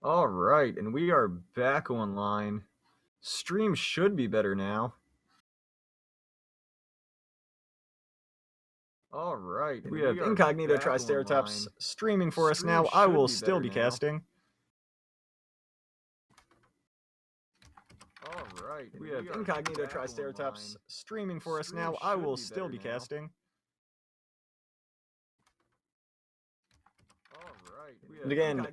All right, and we are back online. Stream should be better now. All right, We have Incognito Triceratops streaming for us now. I will still be casting. All right, We have Incognito Triceratops streaming for us now. I will still be casting. And again,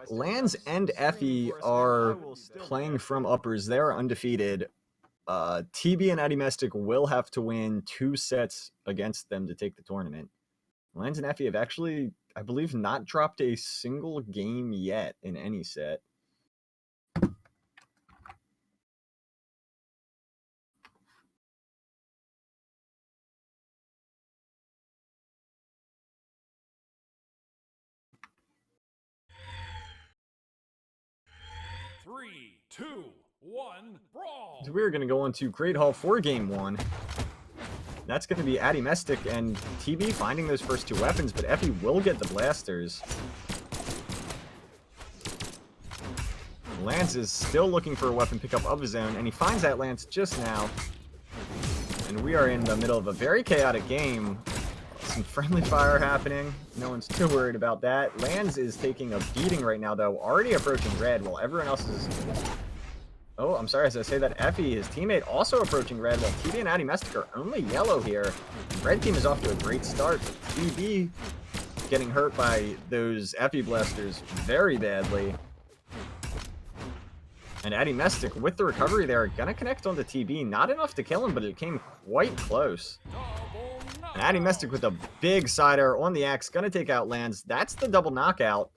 Lands and Effie are playing from uppers. They are undefeated. TB and Addy Mestic will have to win 2 sets against them to take the tournament. Lands and Effie have actually, I believe, not dropped a single game yet in any set. Three, two, one, brawl! So we're going to go on to Great Hall for Game 1. That's going to be Addy Mestic and TB finding those first 2 weapons, but Effie will get the blasters. Lance is still looking for a weapon pickup of his own, and he finds that Lance just now. And we are in the middle of a very chaotic game. Some friendly fire happening. No one's too worried about that. Lance is taking a beating right now, though, already approaching red, while everyone else is... Oh, I'm sorry, as I say that, Effie, his teammate, also approaching red, while TB and Addy Mestic are only yellow here. Red team is off to a great start, but TB getting hurt by those Effie blasters very badly. And Addy Mestic, with the recovery there, gonna connect onto TB. Not enough to kill him, but it came quite close. And Addy Mestic with a big side air on the axe, gonna take out Lands. That's the double knockout.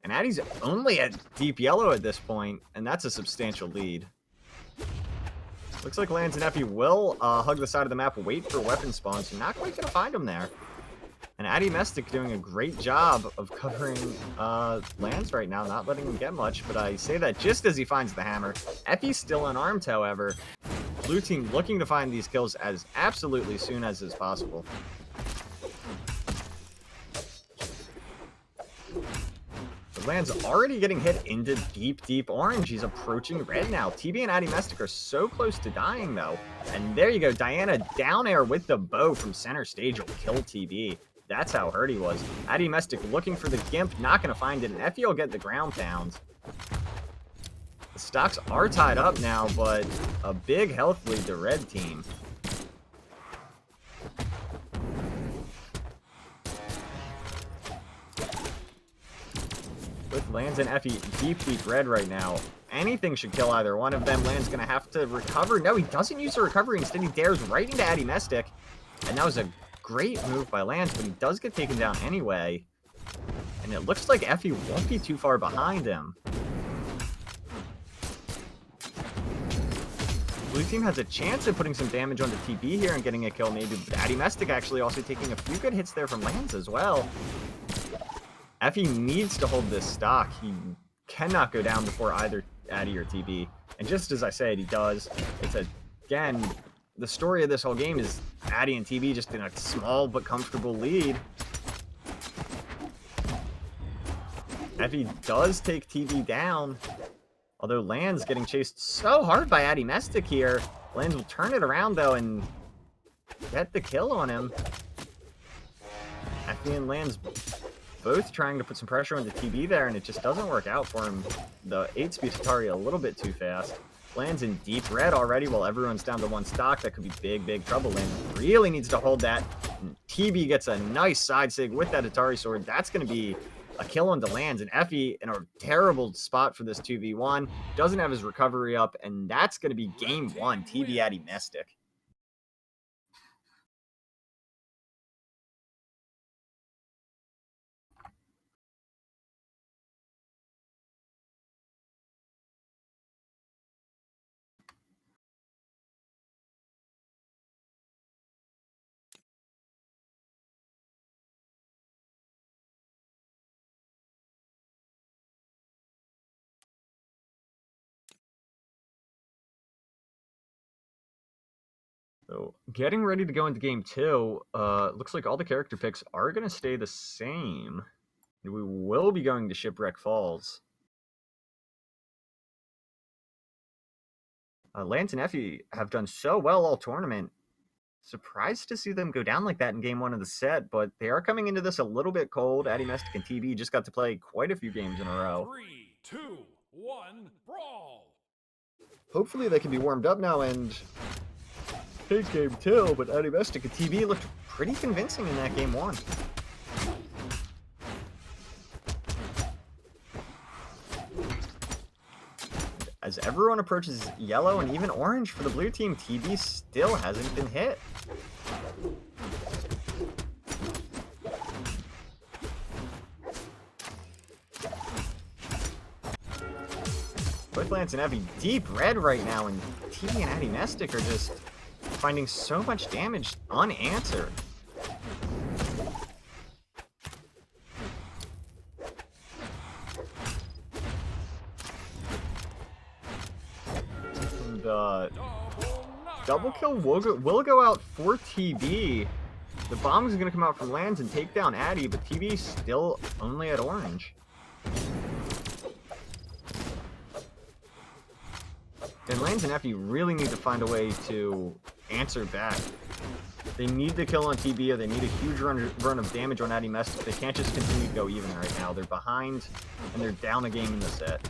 And Addy's only at deep yellow at this point, and that's a substantial lead. Looks like Lands and Effie will hug the side of the map, wait for weapon spawns. You're not quite gonna find them there. And Addy Mestic doing a great job of covering Lance right now, not letting him get much, but I say that just as he finds the hammer. Effie's still unarmed, however. Blue team looking to find these kills as absolutely soon as is possible. But Lance already getting hit into deep, deep orange. He's approaching red now. TB and Addy Mestic are so close to dying, though. And there you go. Diana down air with the bow from center stage will kill TB. That's how hurt he was. Addy Mestic looking for the Gimp, not going to find it, and Effie will get the ground pound. The stocks are tied up now, but a big health lead to red team. With Lands and Effie deep, deep red right now. Anything should kill either one of them. Land's going to have to recover. No, he doesn't use the recovery. Instead, he dares right into Addy Mestic. And that was a great move by Lance, but he does get taken down anyway. And it looks like Effie won't be too far behind him. Blue team has a chance at putting some damage onto TB here and getting a kill maybe, but Addy Mestic actually also taking a few good hits there from Lance as well. Effie needs to hold this stock. He cannot go down before either Addy or TB. And just as I said, he does. It's again... The story of this whole game is Addy and TB just in a small but comfortable lead. Effie does take TB down. Although Land's getting chased so hard by Addy Mestic here. Lands will turn it around, though, and get the kill on him. Effie and Land's both trying to put some pressure on the TB there, and it just doesn't work out for him. The 8-speed Atari a little bit too fast. Lands in deep red already while everyone's down to 1 stock. That could be big, big trouble. Land really needs to hold that. And TB gets a nice side sig with that Atari sword. That's going to be a kill onto Lands. And Effie in a terrible spot for this 2v1. Doesn't have his recovery up. And that's going to be game 1. TB Addy Mestic. So, getting ready to go into game 2. Looks like all the character picks are going to stay the same. We will be going to Shipwreck Falls. Lance and Effie have done so well all tournament. Surprised to see them go down like that in game 1 of the set, but they are coming into this a little bit cold. Addy Mestic and TB just got to play quite a few games in a row. 3, 2, 1, brawl! Hopefully they can be warmed up now and take game 2, but Addy Mestic and TB looked pretty convincing in that game 1. As everyone approaches yellow and even orange for the blue team, TB still hasn't been hit. Both Lance and Effie deep red right now, and TB and Addy Mestic are just finding so much damage unanswered. And, double kill will go out for TB. The bomb is going to come out from Lance and take down Addy, but TB still only at orange. And Lance and Effie really need to find a way to answer back. They need the kill on TB, or they need a huge run of damage on Addy Mestic. They can't just continue to go even right now. They're behind, and they're down a game in the set.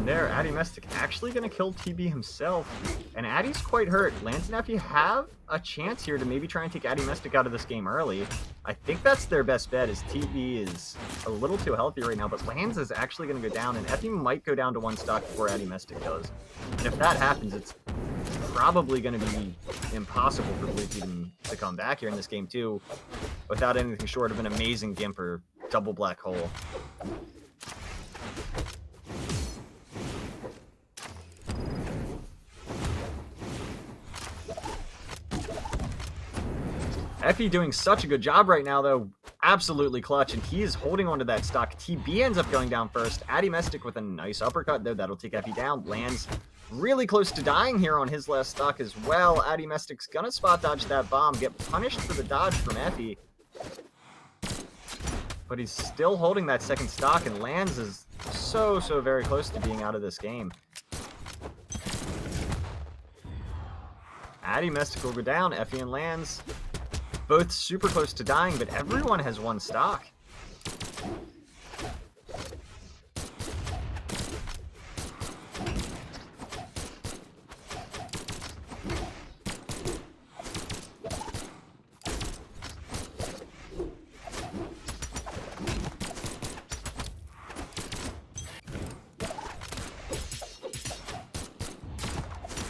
There, Addy Mestic actually going to kill TB himself, and Addy's quite hurt. Lance and Effie have a chance here to maybe try and take Addy Mestic out of this game early. I think that's their best bet, as TB is a little too healthy right now, but Lance is actually going to go down, and Effie might go down to 1 stock before Addy Mestic does. And if that happens, it's probably going to be impossible for Blue Team to come back here in this game too, without anything short of an amazing Gimp or double black hole. Effie doing such a good job right now, though. Absolutely clutch, and he is holding onto that stock. TB ends up going down first. Addy Mestic with a nice uppercut, though. That'll take Effie down. Lands really close to dying here on his last stock as well. Addy Mestic's gonna spot dodge that bomb, get punished for the dodge from Effie. But he's still holding that second stock, and Lands is so very close to being out of this game. Addy Mestic will go down. Effie and Lands both super close to dying, but everyone has 1 stock.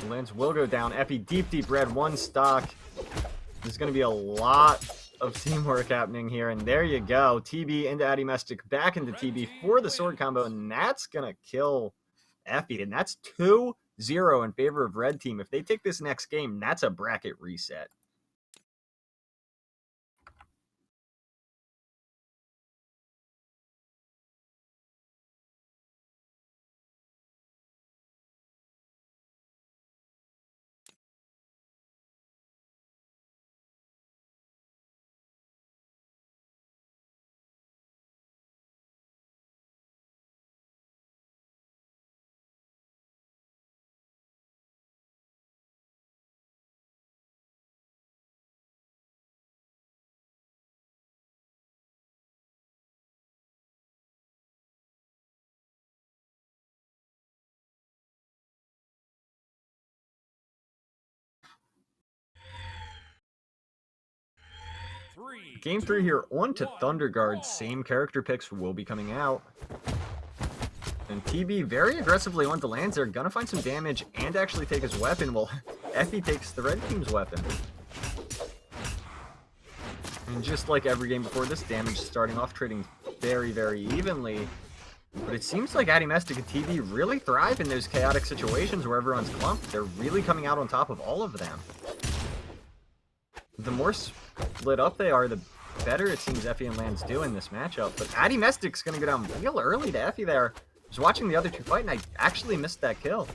Lance will go down. Effie deep red, 1 stock. There's going to be a lot of teamwork happening here, and there you go. TB into Addy Mestic, back into TB for the sword combo, and that's going to kill Effie, and that's 2-0 in favor of Red Team. If they take this next game, that's a bracket reset. Game 3 here, on to Thunder Guard. Same character picks will be coming out. And TB very aggressively on to Lands. They're gonna find some damage and actually take his weapon, while Effie takes the Red Team's weapon. And just like every game before, this damage is starting off trading very evenly. But it seems like Addy Mestic and TB really thrive in those chaotic situations where everyone's clumped. They're really coming out on top of all of them. The more split up they are, the better it seems Effie and Lands do in this matchup. But Addy Mystic's going to go down real early to Effie there. I was watching the other two fight, and I actually missed that kill.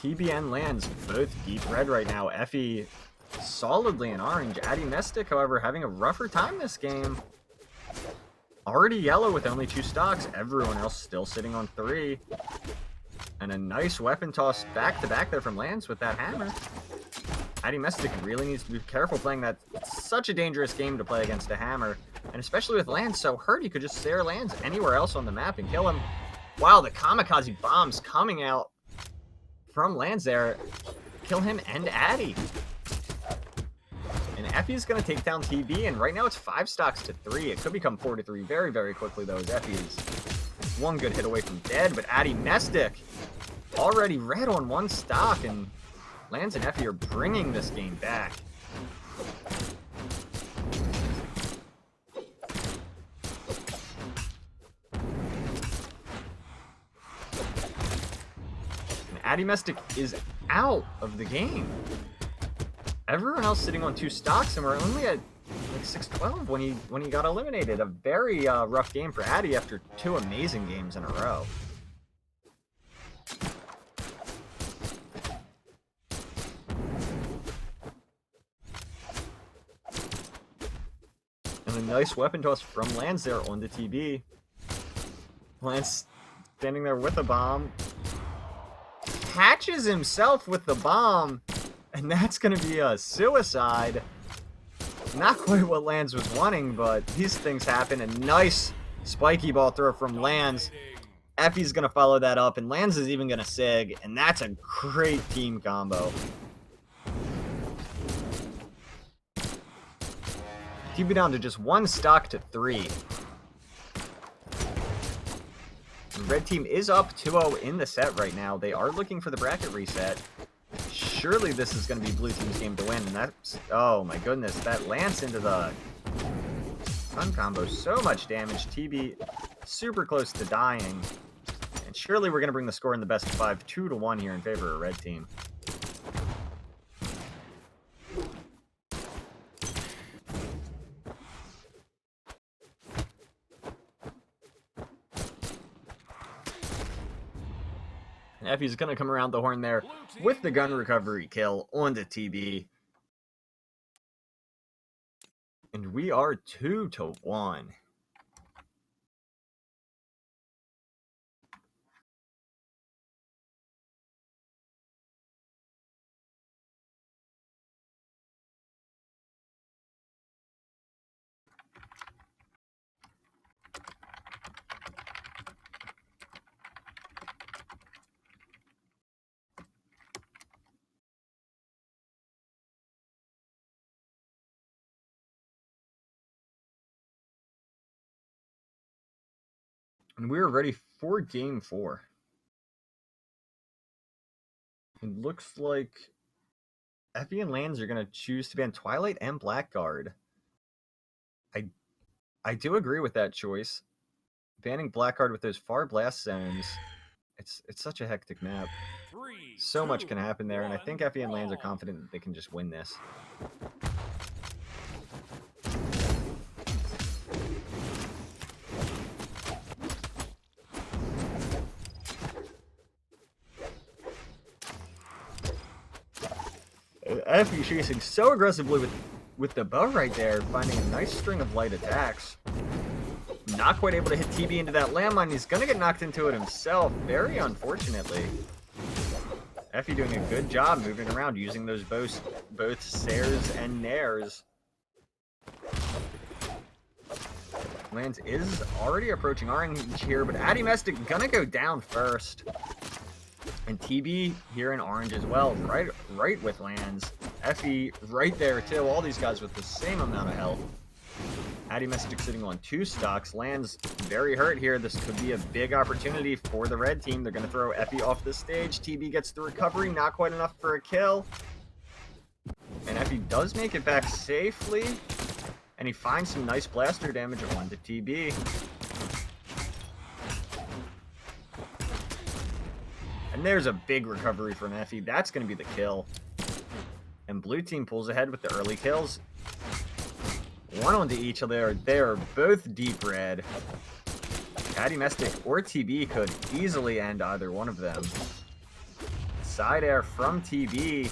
TBN Lands both deep red right now. Effie solidly in orange. Addy Mystic, however, having a rougher time this game. Already yellow with only 2 stocks. Everyone else still sitting on 3. And a nice weapon toss back-to-back there from Lands with that hammer. Addy Mystic really needs to be careful playing that. It's such a dangerous game to play against a hammer. And especially with Lands so hurt, he could just stare Lands anywhere else on the map and kill him. Wow, the kamikaze bombs coming out from Lands there. Kill him and Addy. And Effie's going to take down TB, and right now it's 5 stocks to 3. It could become 4 to 3 very, very quickly, though, as Effie's one good hit away from dead. But Addy Mystic already red on 1 stock, and Lands and Effie are bringing this game back. And Addy Mystic is out of the game. Everyone else sitting on 2 stocks, and we're only at like 6-12 when he got eliminated. A very rough game for Addy after 2 amazing games in a row. And a nice weapon toss from Lands there on the TB. Lance standing there with a bomb. Catches himself with the bomb. And that's going to be a suicide. Not quite what Lands was wanting, but these things happen. A nice spiky ball throw from Lands. Effie's going to follow that up, and Lands is even going to sig, and that's a great team combo. Keep it down to just 1 stock to 3. The red team is up 2-0 in the set right now. They are looking for the bracket reset. Surely this is going to be blue team's game to win, and that's, oh my goodness, that Lance into the stun combo, so much damage. TB super close to dying, and surely we're going to bring the score in the best of 5, 2-1 here in favor of red team. And Effie's going to come around the horn there with the gun recovery kill on the TB. And we are 2-1. And we are ready for game 4. It looks like Effie and Lands are going to choose to ban Twilight and Blackguard. I do agree with that choice. Banning Blackguard with those far blast zones, it's such a hectic map. So much can happen there, and I think Effie and Lands are confident that they can just win this. Effie chasing so aggressively with the bow right there, finding a nice string of light attacks. Not quite able to hit TB into that landmine. He's going to get knocked into it himself, very unfortunately. Effie doing a good job moving around, using those both Sares and Nares. Lands is already approaching orange here, but Addy Mystic gonna go down first. And TB here in orange as well, right with Lands. Effie right there too, all these guys with the same amount of health. Addy Mystic sitting on 2 stocks. Lands very hurt here. This could be a big opportunity for the red team. They're going to throw Effie off the stage. TB gets the recovery, not quite enough for a kill. And Effie does make it back safely. And he finds some nice blaster damage onto TB. And there's a big recovery from Effie. That's going to be the kill. And blue team pulls ahead with the early kills. One onto each of their. They are both deep red. Addy Mestic or TB could easily end either one of them. Side air from TB.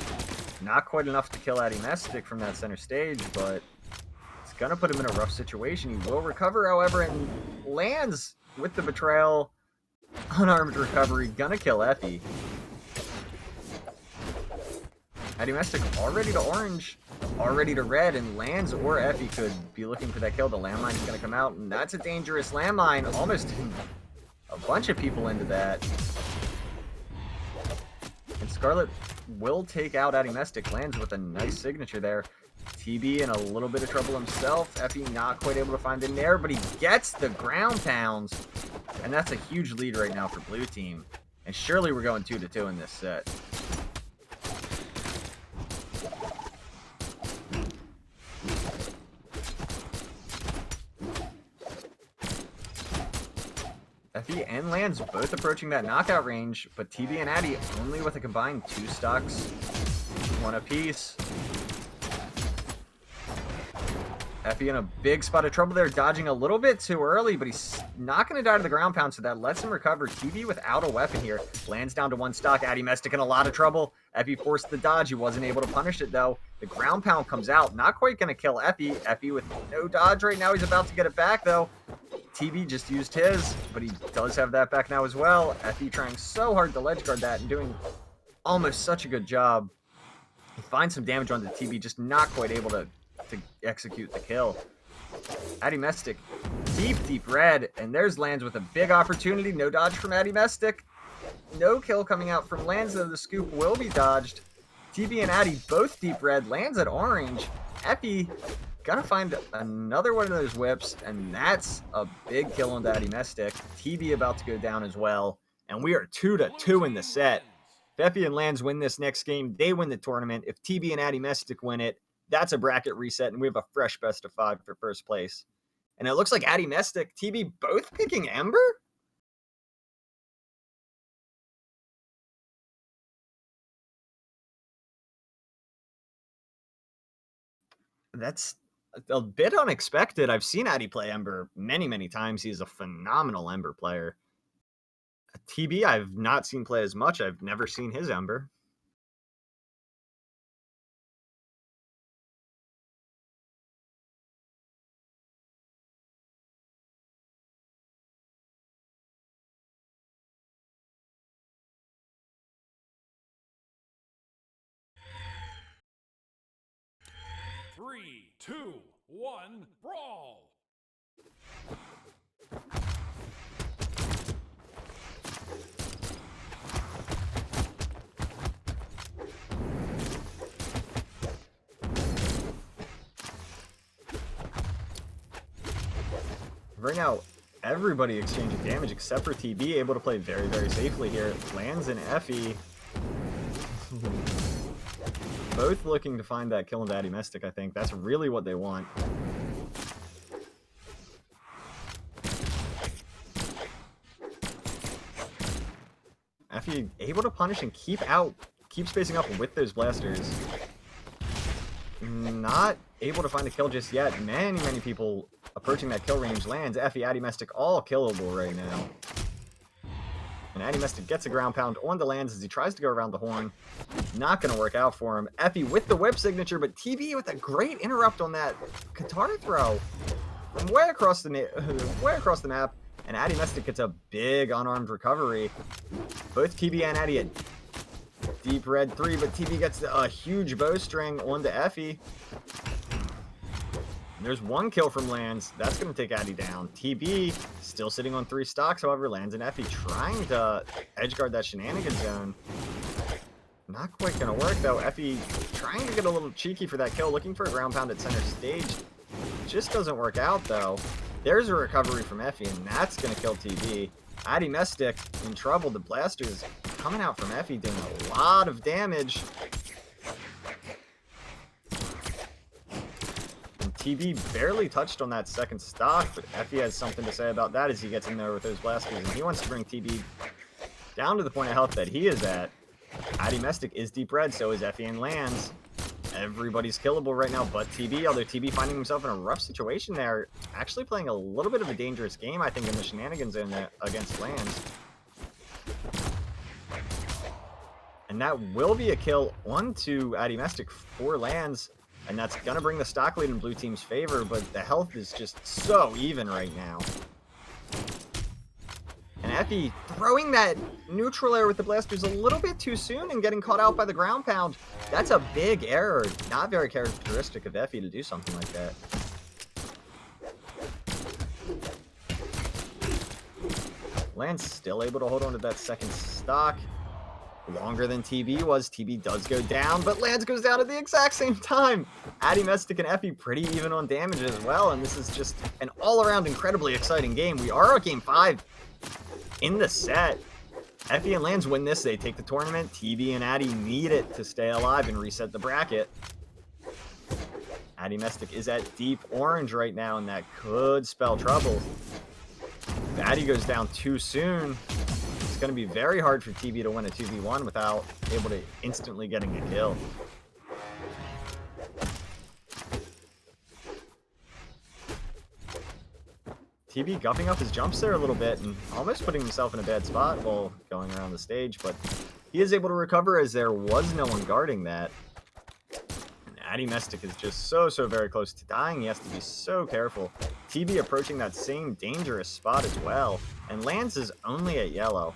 Not quite enough to kill Addy Mestic from that center stage, but it's going to put him in a rough situation. He will recover, however, and lands with the betrayal. Unarmed recovery. Gonna kill Effie. Addy Mestic already to orange, already to red, and lands or Effie could be looking for that kill. The landmine is going to come out, and that's a dangerous landmine. Almost a bunch of people into that. And Scarlet will take out Addy Mestic. Lands with a nice signature there. TB in a little bit of trouble himself. Effie not quite able to find in there, but he gets the ground pounds. And that's a huge lead right now for blue team. And surely we're going 2-2 in this set. Effie and Lands both approaching that knockout range, but TB and Addy only with a combined 2 stocks, 1 apiece. Effie in a big spot of trouble there, dodging a little bit too early, but he's not going to die to the ground pound, so that lets him recover. TB without a weapon here, lands down to 1 stock. Addy Mestic in a lot of trouble. Effie forced the dodge. He wasn't able to punish it, though. The ground pound comes out. Not quite going to kill Effie. Effie with no dodge right now. He's about to get it back, though. TB just used his, but he does have that back now as well. Effie trying so hard to ledge guard that and doing almost such a good job. He finds some damage on the TB, just not quite able to execute the kill. Addy Mestic, deep red, and there's Lands with a big opportunity. No dodge from Addy Mestic. No kill coming out from Lands, though the scoop will be dodged. TB and Addy both deep red. Lands at orange. Effie gonna find another one of those whips, and that's a big kill on Addy Mestic. TB about to go down as well, and we are 2-2 in the set. If Effie and Lands win this next game, they win the tournament. If TB and Addy Mestic win it, that's a bracket reset, and we have a fresh best of 5 for first place. And it looks like Addy Mestic, TB both picking Ember? That's a bit unexpected. I've seen Addy play Ember many times. He's a phenomenal Ember player. TB, I've not seen play as much. I've never seen his Ember. Three, two, one, brawl! Right now, everybody exchanging damage except for TB, able to play very safely here. Lands and Effie both looking to find that kill into Addy Mestic, I think. That's really what they want. Effie able to punish and keep spacing up with those blasters. Not able to find a kill just yet. Many people approaching that kill range. Lands, Effie, Addy Mestic, all killable right now. And Addy Mestic gets a ground pound on the Lands as he tries to go around the horn. Not going to work out for him. Effie with the whip signature, but TB with a great interrupt on that Qatar throw from way across the map. And Addy Mestic gets a big unarmed recovery. Both TB and Addy at deep red 3, but TB gets a huge bowstring onto Effie. And there's 1 kill from Lands. That's going to take Addy down. TB still sitting on 3 stocks, however. Lands and Effie trying to edgeguard that shenanigan zone. Not quite going to work, though. Effie trying to get a little cheeky for that kill, looking for a ground pound at center stage. Just doesn't work out, though. There's a recovery from Effie, and that's going to kill TB. Addy Mestic in trouble. The blasters coming out from Effie doing a lot of damage. And TB barely touched on that second stock, but Effie has something to say about that as he gets in there with those blasters, and he wants to bring TB down to the point of health that he is at. Addy Mestic is deep red, so is Effie and Lands. Everybody's killable right now but TB, although TB finding himself in a rough situation there. Actually playing a little bit of a dangerous game, I think, in the shenanigans zone against Lands. And that will be a kill onto Addy Mestic for Lands. And that's going to bring the stock lead in blue team's favor, but the health is just so even right now. And Effie throwing that neutral air with the blasters a little bit too soon and getting caught out by the ground pound. That's a big error. Not very characteristic of Effie to do something like that. Lance still able to hold on to that second stock. Longer than TB was. TB does go down, but Lance goes down at the exact same time. Addy Mestic and Effie pretty even on damage as well, and this is just an all-around incredibly exciting game. We are at game 5 in the set. Effie and Lance win this, they take the tournament. TB and Addy need it to stay alive and reset the bracket. Addy Mestic is at deep orange right now, and that could spell trouble. If Addy goes down too soon, it's going to be very hard for TB to win a 2v1 without able to instantly getting a kill. TB guffing up his jumps there a little bit and almost putting himself in a bad spot while going around the stage, but he is able to recover as there was no one guarding that. And Addy Mestic is just so very close to dying. He has to be so careful. TB approaching that same dangerous spot as well, and Lance is only at yellow.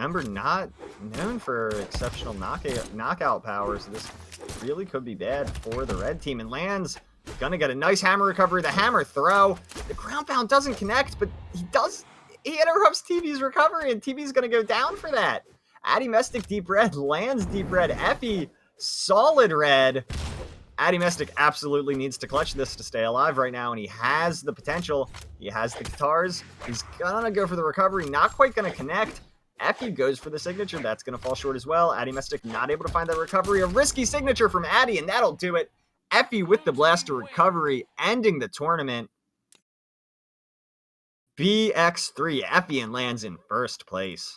Ember not known for exceptional knockout power, so this really could be bad for the red team. And Lance gonna get a nice hammer recovery. The hammer throw. The ground pound doesn't connect, but he interrupts TB's recovery, and TB's gonna go down for that. Addy Mestic deep red, Lance deep red, Effie solid red. Addy Mestic absolutely needs to clutch this to stay alive right now, and he has the potential. He has the guitars. He's gonna go for the recovery, not quite gonna connect. Effie goes for the signature. That's gonna fall short as well. Addy Mestic not able to find that recovery. A risky signature from Addy, and that'll do it. Effie with the blaster recovery, ending the tournament. BX3, Effie and Lance in first place.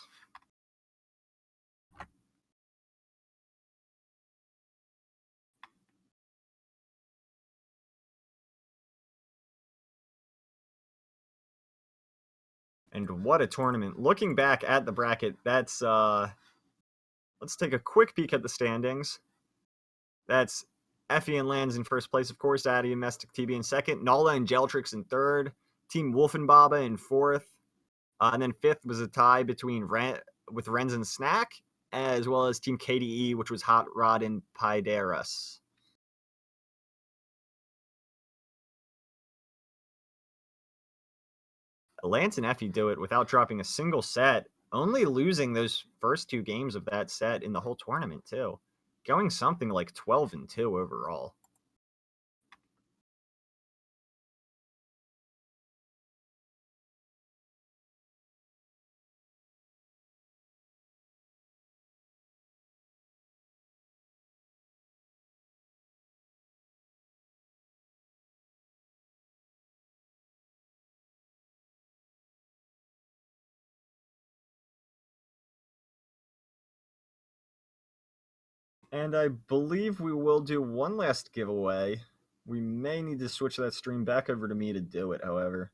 And what a tournament. Looking back at the bracket, that's, let's take a quick peek at the standings. That's Effie and Lance in first place, of course. Addy and Mestic TB in second. Nala and Geltrix in third. Team Wolfenbaba in fourth. And then fifth was a tie between with Renz and Snack, as well as Team KDE, which was Hot Rod and Pideras. Lance and Effie do it without dropping a single set, only losing those first 2 games of that set in the whole tournament, too. Going something like 12-2 overall. And I believe we will do one last giveaway. We may need to switch that stream back over to me to do it, however.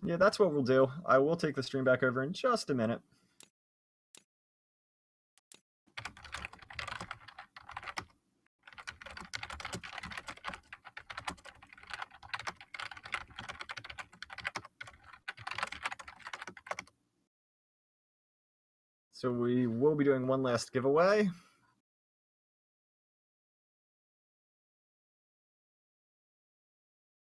Yeah, that's what we'll do. I will take the stream back over in just a minute. So we will be doing one last giveaway.